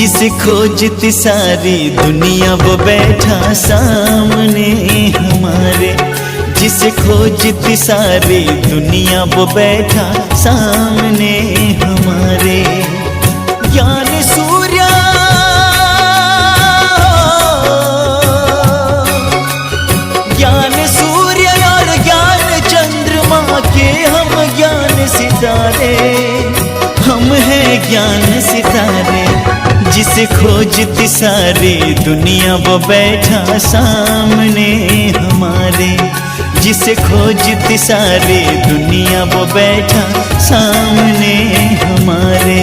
जिसे खोजती सारी दुनिया वो बैठा सामने हमारे। जिसे खोजती सारी दुनिया वो बैठा सामने हमारे। ज्ञान सूर्य और ज्ञान चंद्रमा के हम ज्ञान सितारे। हम हैं ज्ञान सितारे। जिसे खोजती सारी दुनिया वो बैठा सामने हमारे। जिसे खोजती सारी दुनिया वो बैठा सामने हमारे।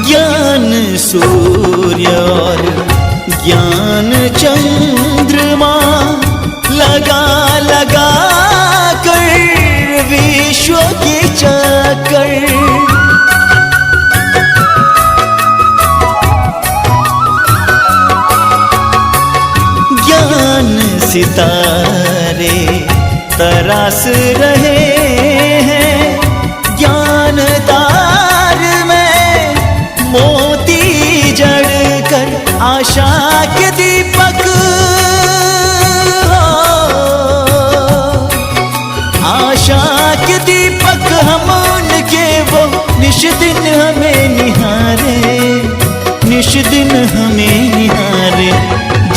ज्ञान सूर्य और ज्ञान चंद्रमा लगा लगा कर विश्व के चक्कर। ज्ञान सितारे तरास रहे हैं। ज्ञान तार में मोती जड़ कर आशा के दीपक। आशा के दीपक हम उनके वो निश दिन हमें निहारे। निश दिन हमें निहारे।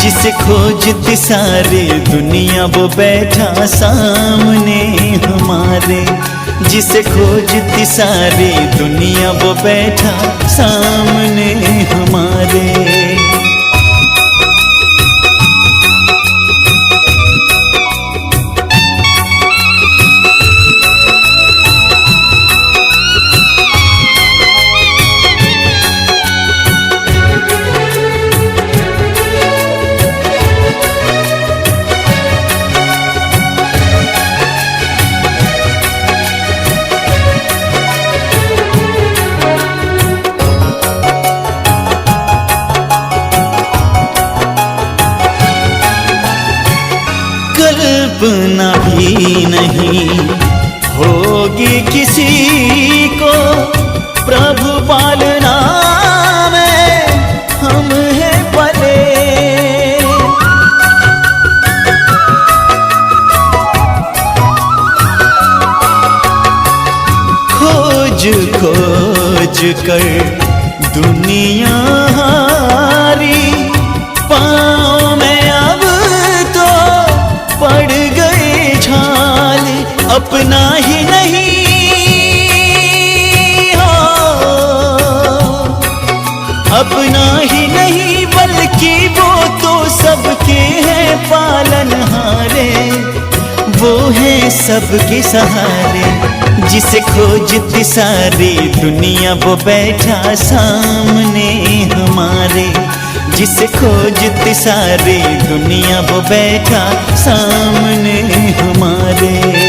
जिसे खोजती सारी दुनिया वो बैठा सामने हमारे। जिसे खोजती सारी दुनिया वो बैठा सामने हमारे। कल्पना भी नहीं होगी किसी को प्रभु पालना में हम हैं पले। खोज खोज कर दुनिया हारी। पाँव में अब तो पड़ गए छाल। अपना ही नहीं हो, अपना ही नहीं बल्कि वो तो सबके हैं पालनहारे। वो है सबके सहारे। जिसे खोजती सारी दुनिया वो बैठा सामने हमारे। जिसे खोजती सारी दुनिया वो बैठा सामने हमारे।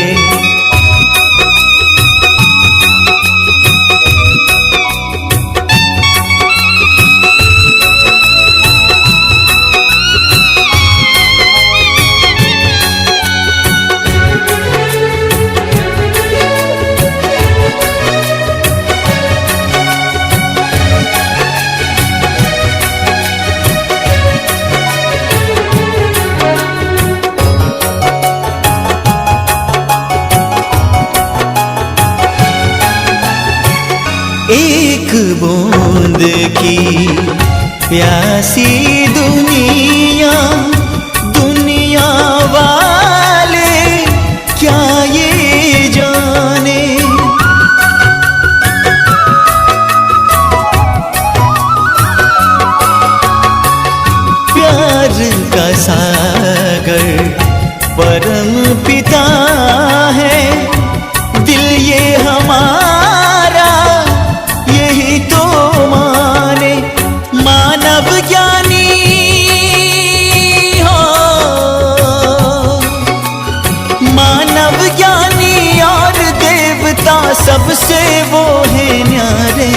एक बूंद की प्यासी दुनिया। दुनिया वाले क्या ये जाने। प्यार का सागर परम पिता है। दिल ये हमारा सबसे वो है न्यारे,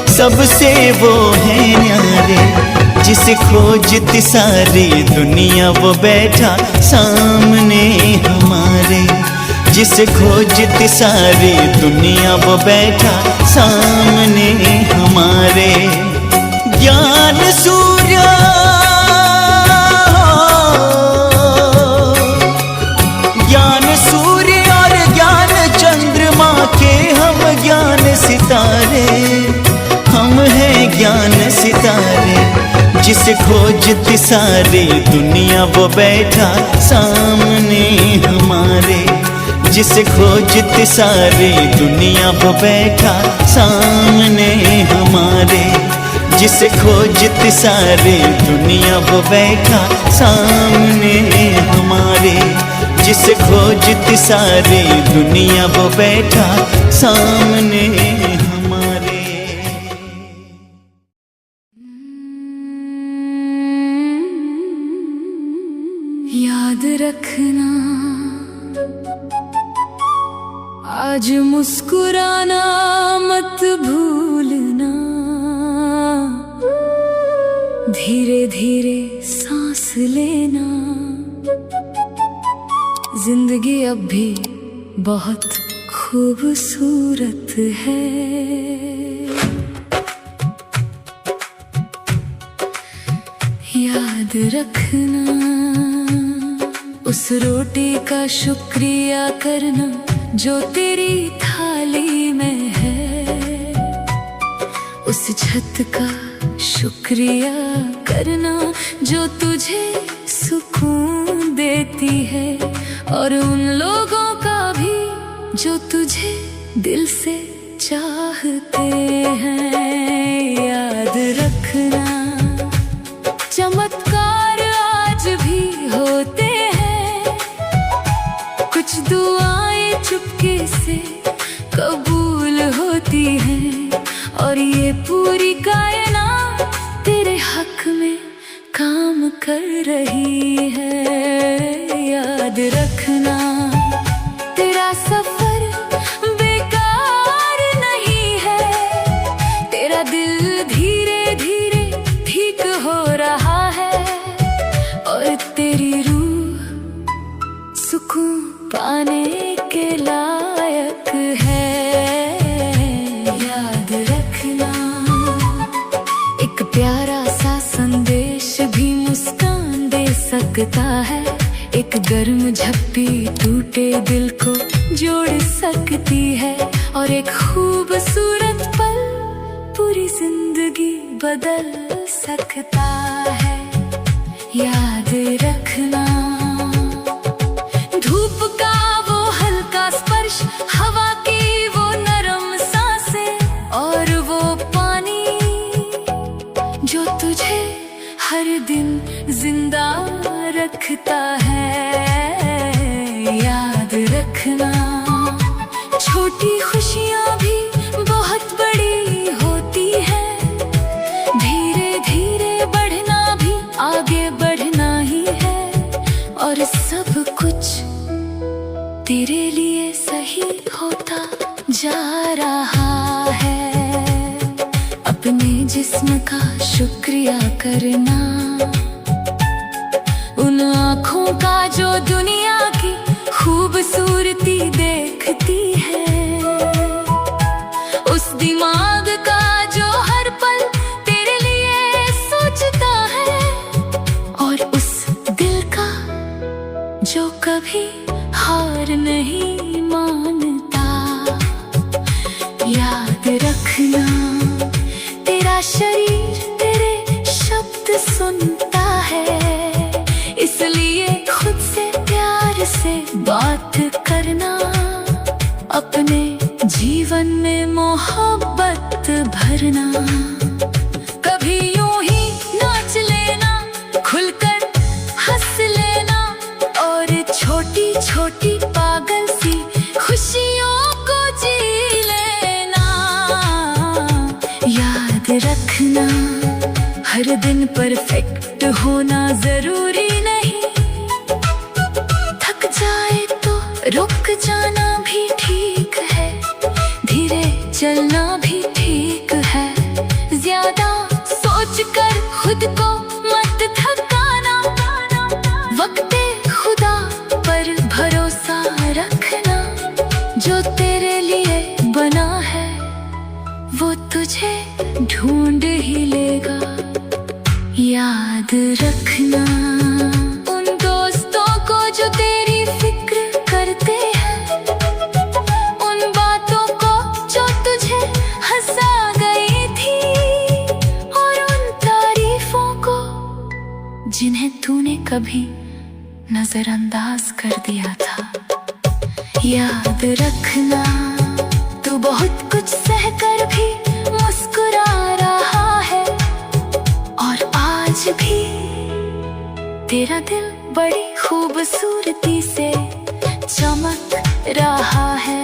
सबसे वो है न्यारे, जिसे खोजती सारी दुनिया वो बैठा सामने हमारे, जिसे खोजती सारी दुनिया वो बैठा सामने हमारे। ज्ञान सूर्य सितारे, हम हैं ज्ञान सितारे, जिसे खोजती सारी दुनिया वो बैठा सामने हमारे, जिसे खोजती सारी दुनिया वो बैठा सामने हमारे, जिसे खोजती सारी दुनिया वो बैठा सामने हमारे, जिसे खोजती सारी दुनिया वो बैठा सामने हमारे। याद रखना आज मुस्कुराना मत भूलना, धीरे धीरे सांस लेना, जिंदगी अब भी बहुत खूबसूरत है। याद रखना उस रोटी का शुक्रिया करना जो तेरी थाली में है, उस छत का शुक्रिया करना जो तुझे सुकून देती है, और उन लोगों का भी जो तुझे दिल से चाहते हैं। याद रखना चमत्कार आज भी होते हैं, कुछ दुआएं चुपके से कबूल होती हैं, और ये पूरी कायनात तेरे हक में काम कर रही है। याद रखना तेरा सफर बेकार नहीं है, तेरा दिल धीरे धीरे ठीक हो रहा है, और तेरी रूह सुकून पाने के लायक है। याद रखना एक प्यारा सा संदेश भी मुस्कान दे सकता है, एक गर्म झप्पी टूटे दिल को जोड़ सकती है, और एक खूबसूरत पल पूरी जिंदगी बदल सकता है। याद रखना धूप का वो हल्का स्पर्श, हवा की वो नरम सांसें, और वो पानी जो तुझे हर दिन जिंदा रखता है। याद रखना छोटी खुशियाँ भी बहुत बड़ी होती हैं, धीरे धीरे बढ़ना भी आगे बढ़ना ही है, और सब कुछ तेरे लिए सही होता जा रहा है। अपने जिस्म का शुक्रिया करना, उन आँखों का जो दुनिया की खूबसूरती देखती है, उस दिमाग का जो हर पल तेरे लिए सोचता है, और उस दिल का जो कभी हार नहीं मानता। याद रखना तेरा शरीर तेरे शब्द सुनता है, इसलिए खुद से प्यार से बात करना, अपने जीवन में मोहब्बत भरना। कभी यूं ही नाच लेना, खुलकर हंस लेना, और छोटी छोटी पागल सी खुशियों को जी लेना। याद रखना हर दिन परफेक्ट होना जरूरी नहीं, थक जाए तो रुक जाना भी ठीक है। चलना भी ठीक है। ज्यादा सोच कर खुद को मत थकाना, वक्ते खुदा पर भरोसा रखना। जो तेरे लिए बना है वो तुझे ढूंढ ही लेगा। याद रखना उन दोस्तों को जो तेरी फिक्र करते हैं, उन बातों को जो तुझे हंसा गई थी, और उन तारीफों को जिन्हें तूने कभी नजरअंदाज कर दिया था। याद रखना तू बहुत कुछ सहकर भी मुस्कुरा रहा है, और आज भी तेरा दिल बड़ी खूबसूरती से चमक रहा है।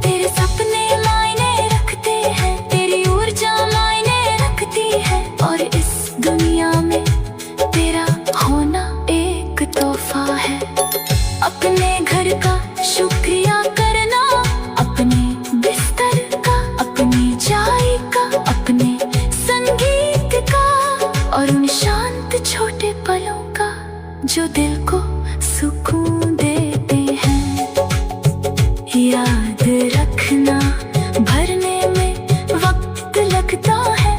तेरे सपने मायने रखते हैं, तेरी ऊर्जा मायने रखती है, और इस दुनिया में तेरा होना एक तोहफा है। अपने घर का शुक्रिया करना, अपने बिस्तर का, अपनी चाय का, अपने संगीत का, और उन शांत छोटे पलों का जो दिल को सुकून देते हैं। याद रखना भरने में वक्त लगता है,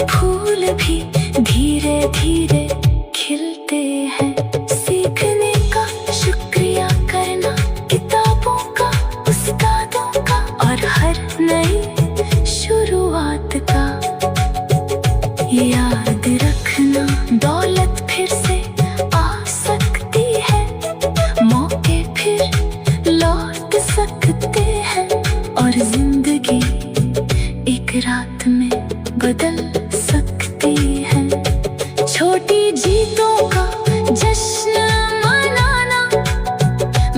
फूल भी धीरे धीरे खिलते हैं। सीखने का शुक्रिया करना, किताबों का, उस्तादों का, और हर नई शुरुआत का। याद रखना दौलत फिर से आ सकती है, मौके फिर लौट सकते हैं, और जिंदगी एक रात में बदल सकती है। छोटी जीतों का जश्न मनाना,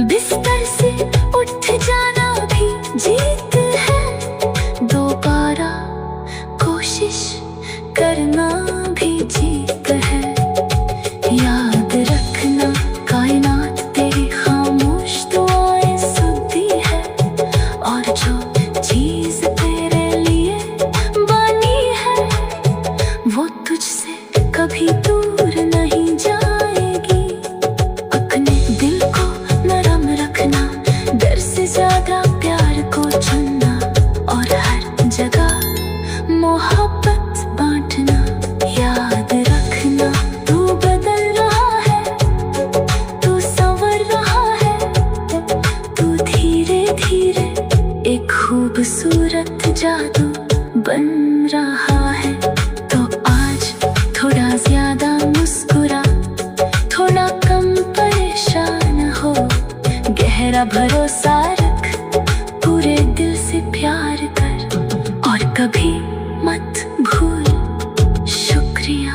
बिस्तर से उठ जाना भी जीत है। दोबारा कोशिश करना भी जीत है। याद रखना कायनात तेरी खामोश दुआएं सुनती है, और जो चीज तेरे लिए बनी है वो तुझसे कभी दूर नहीं जाएगी। अपने दिल को नरम रखना, डर से ज्यादा प्यार को चुनना, और हर जगह मोहब्बत बांटना। याद रखना तू बदल रहा है, तू संवर रहा है, तू धीरे धीरे एक खूबसूरत जादू बन रहा है। तो आज थोड़ा ज्यादा मुस्कुरा, थोड़ा कम परेशान हो, गहरा भरोसा रख, पूरे दिल से प्यार कर, और कभी मत भूल शुक्रिया।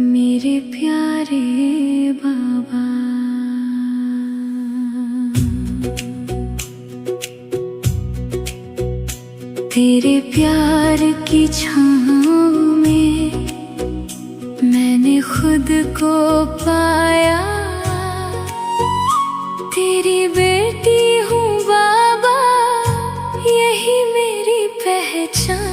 मेरे प्यारे बाबा, तेरे प्यार की छाँव में मैंने खुद को पाया। तेरी बेटी हूँ बाबा, यही मेरी पहचान।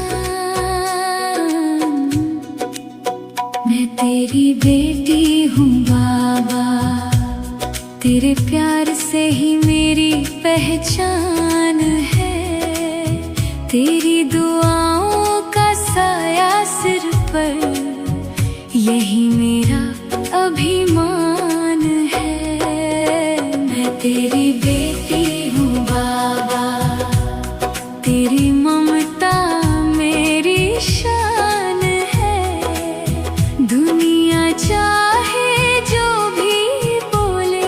मैं तेरी बेटी हूँ बाबा, तेरे प्यार से ही मेरी पहचान है। तेरी दुआओं का साया सिर पर, यही मेरा अभिमान है। मैं तेरी बेटी हूँ बाबा, तेरी ममता मेरी शान है। दुनिया चाहे जो भी बोले,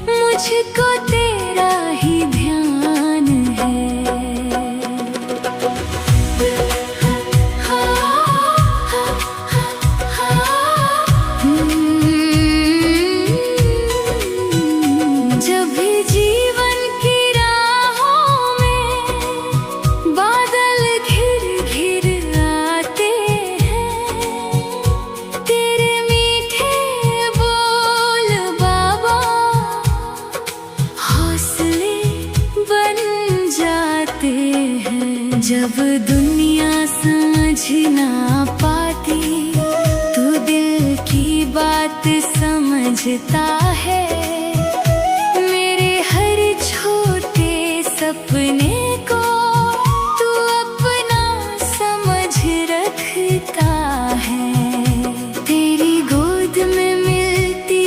मुझको तेरा ही ध्यान है। जब जब दुनिया समझ ना पाती तू दिल की बात समझता है। मेरे हर छोटे सपने को तू अपना समझ रखता है। तेरी गोद में मिलती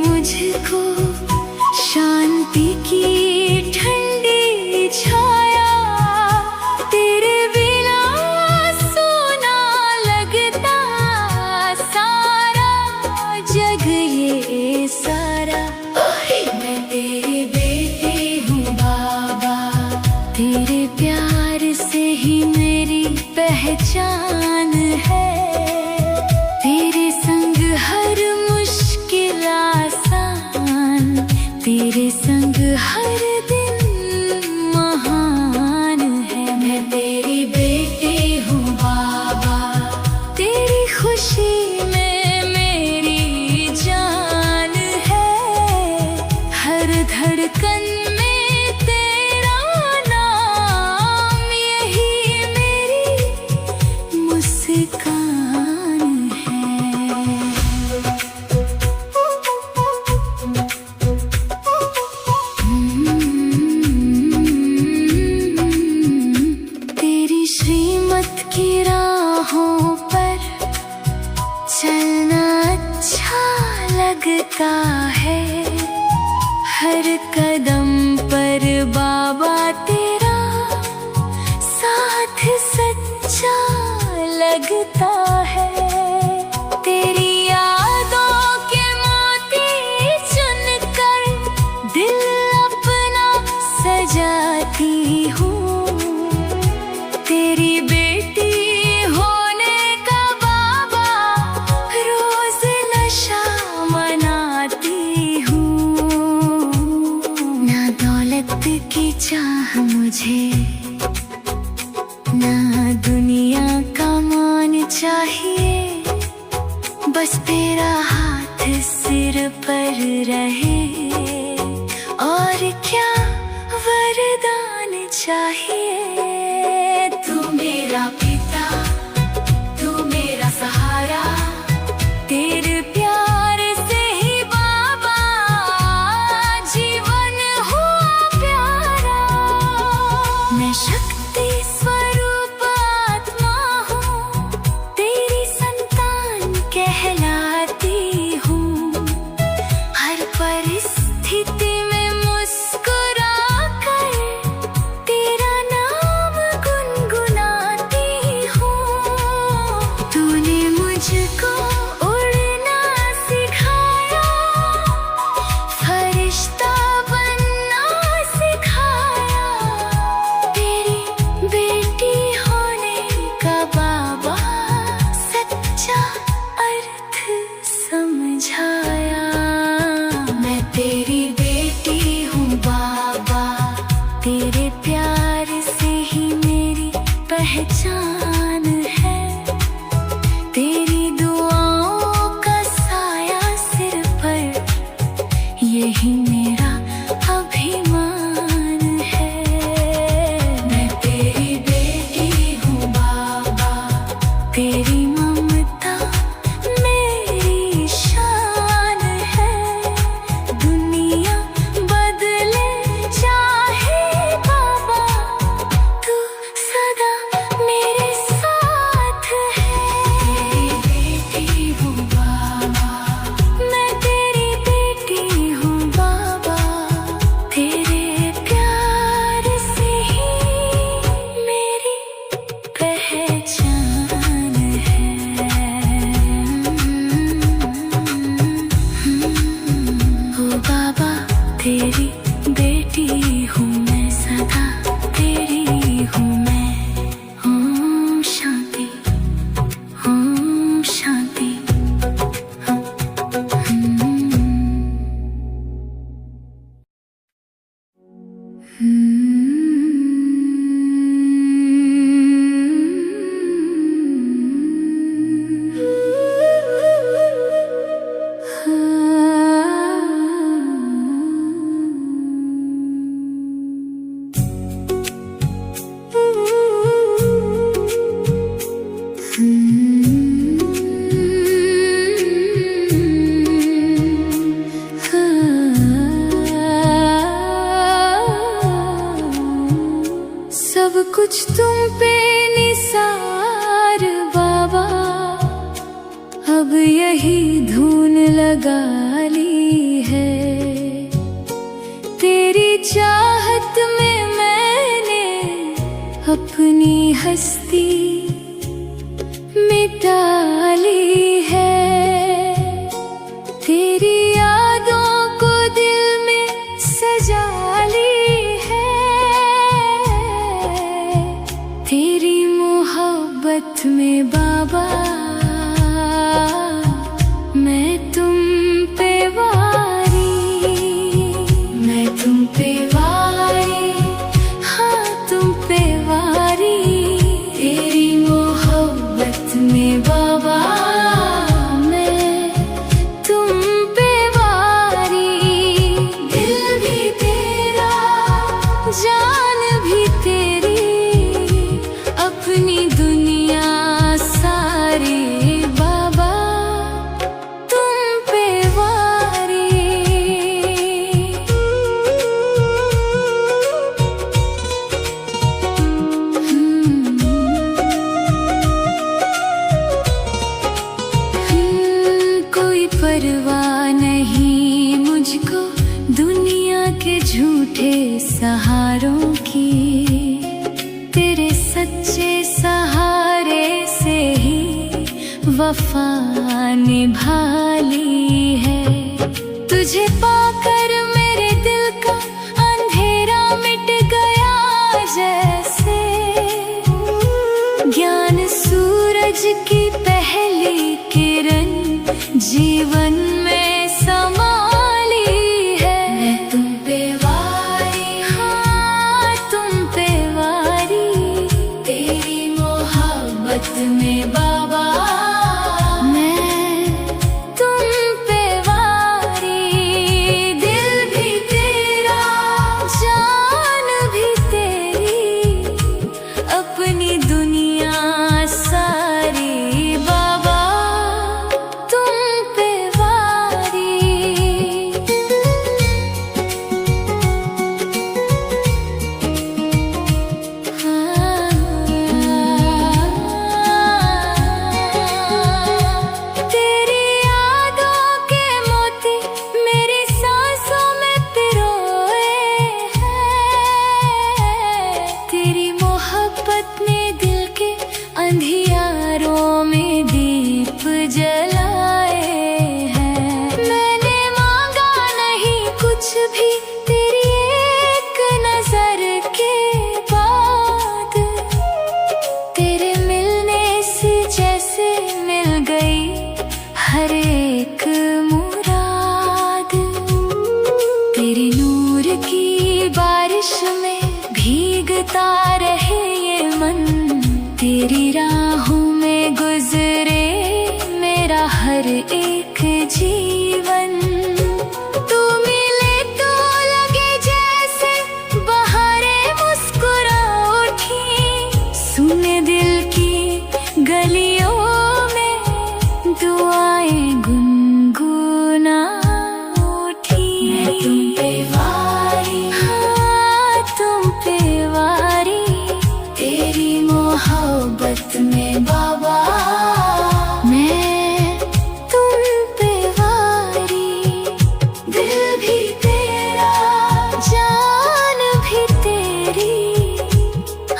मुझको शांति की ठंडी छाया। तेरे बिना सोना लगता सारा जग ये सारा। मैं तेरी बेटी हूँ बाबा, तेरे प्यार से ही मेरी पहचान है। तेरे संग हर मुश्किल आसान, तेरे संग हर दिन महान है। मैं तेरी बेटी हूँ बाबा, तेरी खुशी में मेरी जान है। हर धड़कन में तेरा नाम, यही मेरी मुस्कान है। तेरी श्रीमत की राहों पर चलना अच्छा लगता है। हर कदम पर बाबा तेरा साथ सच्चा लगता है। तेरी यादों के मोती चुनकर दिल अपना सजाती हूँ। तेरी बेटी होने का बाबा रोज नशा मनाती हूँ। ना दौलत की चाह मुझे, ना दुनिया का मान चाहिए। बस तेरा हाथ सिर पर रहे, और क्या वरदान चाहिए। तू मेरा पिता, तू मेरा सहारा, तेरे प्यार से ही बाबा जीवन हुआ प्यारा। मैं शक्ति स्वरूप आत्मा हूँ, तेरी संतान कहलाती हूँ। हर परिस्थिति में मुस्कुरा कर तेरा नाम गुनगुनाती हूँ। तूने मुझको उड़ना सिखाया, फरिश्ता बनना सिखाया। तेरी बेटी होने का बाबा सच्चा अर्थ समझाया। मैं तेरी बेटी हूँ बाबा, तेरे प्यार से ही मेरी पहचान है। तेरी दुआओं का साया सिर पर, यही मेरा अभिमान है। मैं तेरी बेटी हूँ बाबा, तेरी ममता मेरी शान है। दुनिया बदले चाहे बाबा, तू सदा मेरे साथ है। तेरी बेटी हूँ बाबा, मैं तेरी बेटी हूँ बाबा। तेरे प्यार से ही मेरी पहचान है। ओ बाबा, तेरी बेटी हूँ मैं, सदा तेरी हूँ मैं। ओम शांति, ओम शांति। कुछ तुम पे निसार बाबा, अब यही धुन लगा ली है। तेरी चाहत में मैंने अपनी हस्ती मिटा ली है। तेरी यादों को दिल में सजा ली है। तेरी मोहब्बत में बाबा मैं तुम पे वारी, मैं तुम पे वारी, हाँ तुम पे वारी। तेरी मोहब्बत में बाबा मैं तुम पे वारी। दिल भी तेरा, जान भी तेरी, अपनी दुनिया सारी बाबा तुम पे वारी। कोई परवाह नहीं मुझको दुनिया के झूठे सहारों की। तेरे सच्चे सहारे से ही वफा निभा ली है। तुझे पाकर मेरे दिल का अंधेरा मिट गया जैसे। ज्ञान सूरज की पहली किरण जीवन में समा ली है। मैं तुम पे वारी, हाँ तुम पे वारी। तेरी मोहब्बत में बाबा मैं तुम पे वारी। दिल भी तेरा, जान भी तेरी, अपनी दुनिया सारी बाबा तुम पे वारी। तेरी यादों के मोती मेरी सांसों में पिरोए हैं। तेरी मोहब्बत ने दिल के अंधियारों में दीप जलाए हैं। मैंने मांगा नहीं कुछ भी तेरी एक नजर के बाद। तेरे मिलने से जैसे मिल गई हर एक मुराद। तेरे नूर की बारिश में भीगता रहे ये मन। तेरी राहों में गुजरे मेरा हर एक जीवन। तू मिले तो लगे जैसे बहारें मुस्कुरा उठी। सुने दिल की गलियों में दुआएं गुनगुना उठी। मैं तुम पे वारी, हाँ तुम पे वारी। तेरी मोहब्बत में बाबा मैं तुम पे वारी। दिल भी तेरा, जान भी तेरी,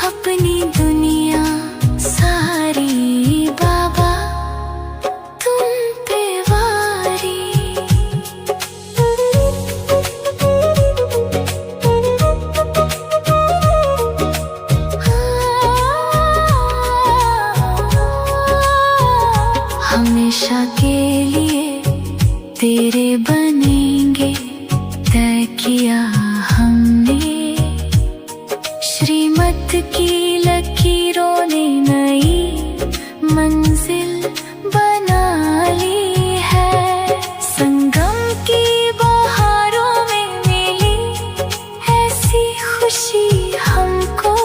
अपनी दुनिया सारी बाबा तुम पे वारी। हमेशा के लिए तेरे बनेंगे तय किया हमने। श्रीमत की लकीरों ने नई मंजिल बना ली है। संगम की बहारों में मिली ऐसी खुशी हमको।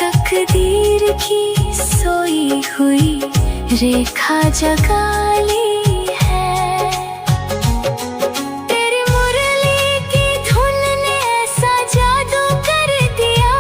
तकदीर की सोई हुई रेखा जगा ली है। तेरी मुरली की धुन ने ऐसा जादू कर दिया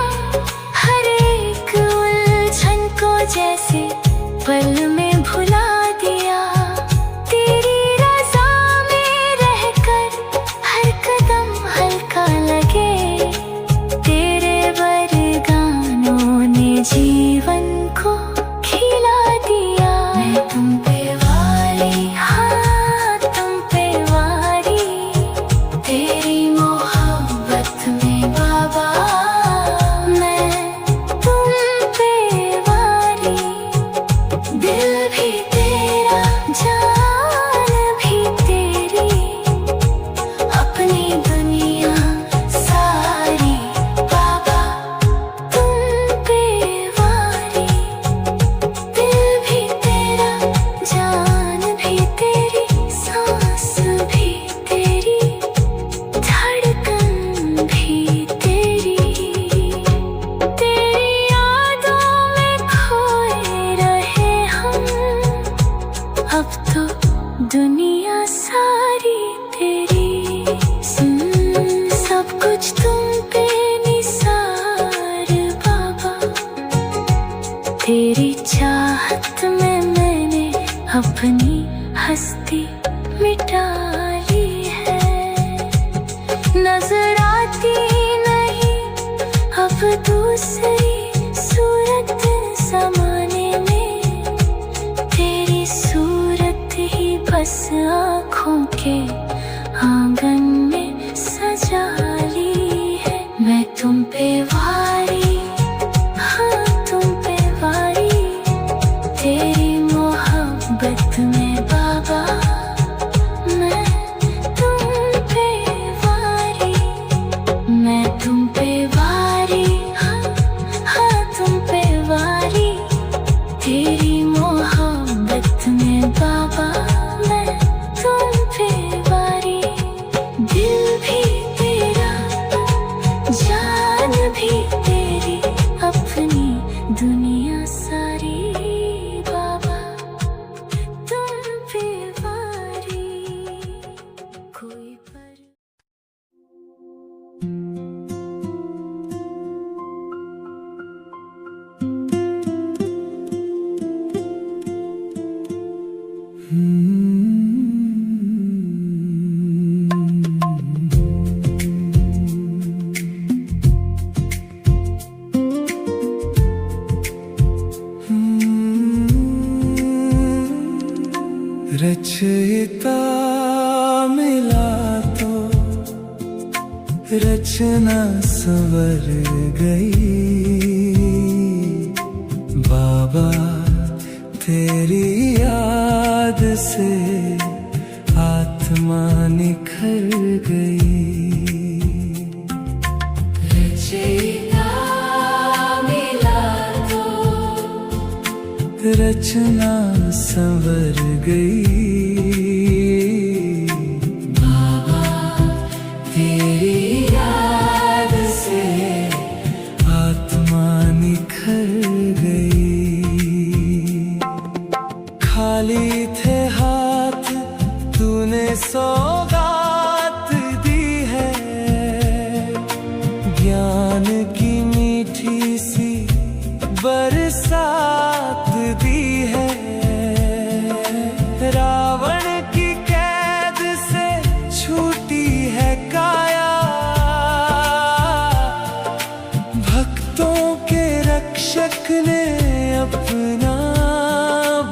अब दूसरी सूरत ज़माने में तेरी सूरत ही बस आँखों के आंगन में सजा ली है। मैं तुम पे वारी, हाँ तुम पे वारी, तेरी मोहब्बत में बाबा मैं तुम पे वारी, मैं तुम पे वारी, हाँ तुम पे वारी, तेरी मोहब्बत में बाबा मैं तुम पे वारी। दिल भी तेरा, जान भी तेरी, अपनी दुनिया सारी बाबा तुम पे वारी। कोई पर रचयिता मिला तो रचना संवर गई। बाबा तेरी याद से आत्मा निखर गई। रचयिता मिला तो रचना संवर गई। बाबा तेरी याद से आत्मा निखर गई। खाली थे हाथ तूने सौगात दी है, ज्ञान की मीठी सी बरसात दी है। रावण की कैद से छूटी है काया, भक्तों के रक्षक ने अपना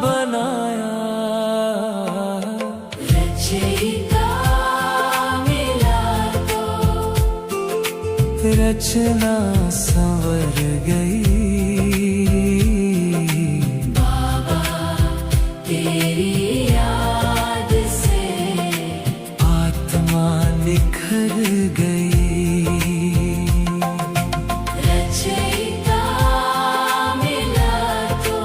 बनाया। रचयिता मिला तो रचना संवर गई। तेरी याद से आत्मा निखर गई। रचयिता मिला तो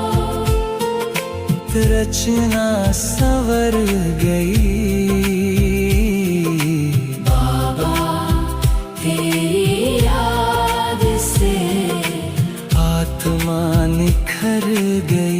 रचना संवर गई। बाबा तेरी याद से आत्मा निखर गई।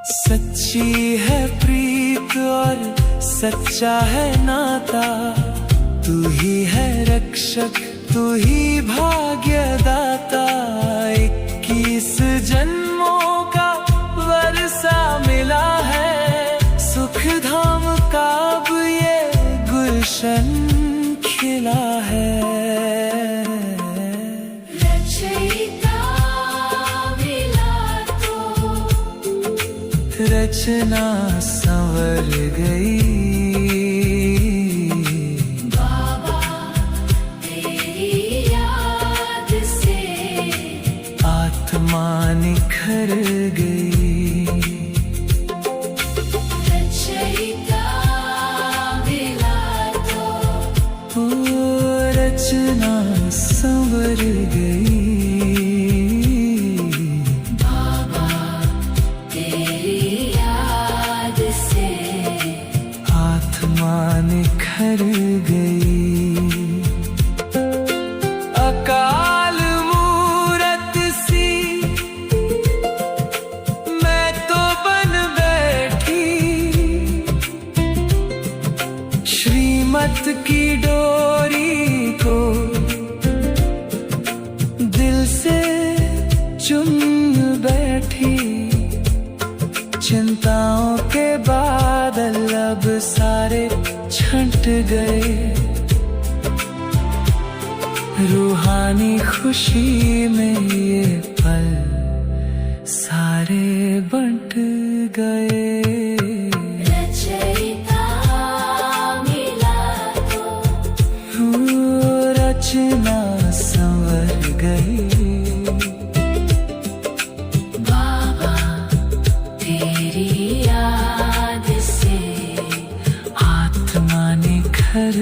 सच्ची है प्रीत और सच्चा है नाता, तू ही है रक्षक तू ही भाग्यदाता। 21 जन्मों का वर्षा मिला है, सुख धाम का अब ये गुलशन खिला है। रचयिता मिला तो रचना संवर गई। बाबा तेरी याद से आत्मा निखर गई। रचयिता मिला तो रचना संवर गई। बाबा तेरी याद से आत्मा निखर गई। अकाल मूरत सी मैं तो बन बैठी, श्रीमत की डोरी को गए, रूहानी खुशी में ये पल सारे बंट गए। रचयिता मिला तो रचना संवर गई। बाबा तेरी याद से आत्मा निखर